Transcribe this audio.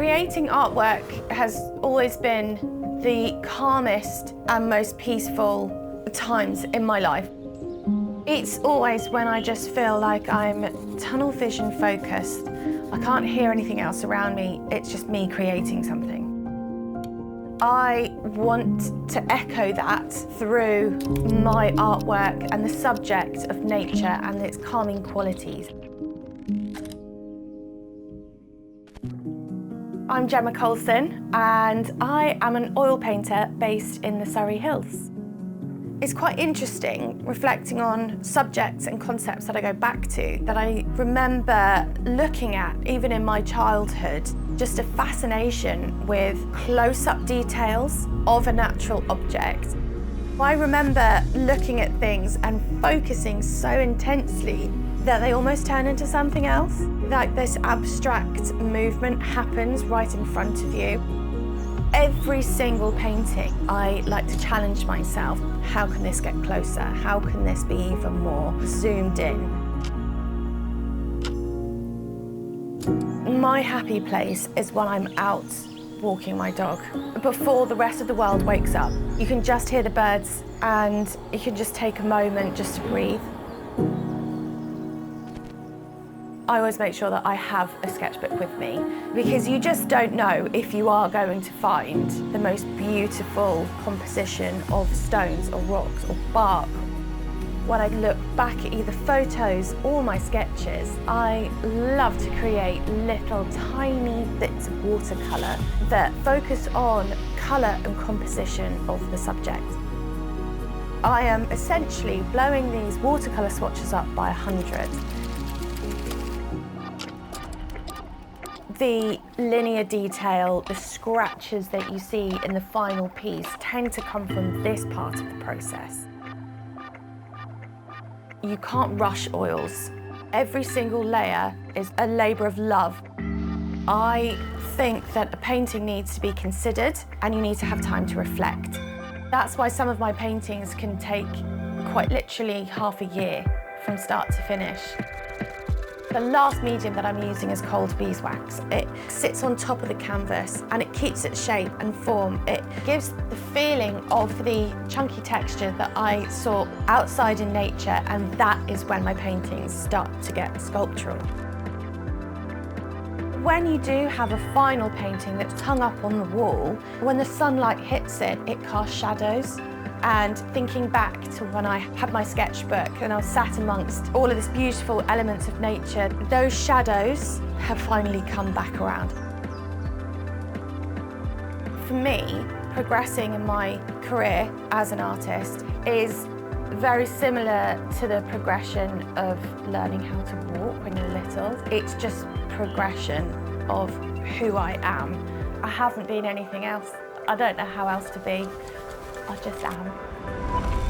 Creating artwork has always been the calmest and most peaceful times in my life. It's always when I just feel like I'm tunnel vision focused. I can't hear anything else around me. It's just me creating something. I want to echo that through my artwork and the subject of nature and its calming qualities. I'm Gemma Colson and I am an oil painter based in the Surrey Hills. It's quite interesting reflecting on subjects and concepts that I go back to that I remember looking at even in my childhood. Just a fascination with close-up details of a natural object. I remember looking at things and focusing so intensely that they almost turn into something else. Like this abstract movement happens right in front of you. Every single painting, I like to challenge myself. How can this get closer? How can this be even more zoomed in? My happy place is when I'm out walking my dog. Before the rest of the world wakes up, you can just hear the birds and you can just take a moment just to breathe. I always make sure that I have a sketchbook with me because you just don't know if you are going to find the most beautiful composition of stones or rocks or bark. When I look back at either photos or my sketches, I love to create little tiny bits of watercolour that focus on colour and composition of the subject. I am essentially blowing these watercolour swatches up by 100. The linear detail, the scratches that you see in the final piece tend to come from this part of the process. You can't rush oils. Every single layer is a labour of love. I think that a painting needs to be considered and you need to have time to reflect. That's why some of my paintings can take quite literally half a year from start to finish. The last medium that I'm using is cold beeswax. It sits on top of the canvas and it keeps its shape and form. It gives the feeling of the chunky texture that I saw outside in nature, and that is when my paintings start to get sculptural. When you do have a final painting that's hung up on the wall, when the sunlight hits it, it casts shadows. And thinking back to when I had my sketchbook and I was sat amongst all of this beautiful elements of nature, those shadows have finally come back around. For me, progressing in my career as an artist is very similar to the progression of learning how to walk when you're little. It's just progression of who I am. I haven't been anything else. I don't know how else to be. I just am.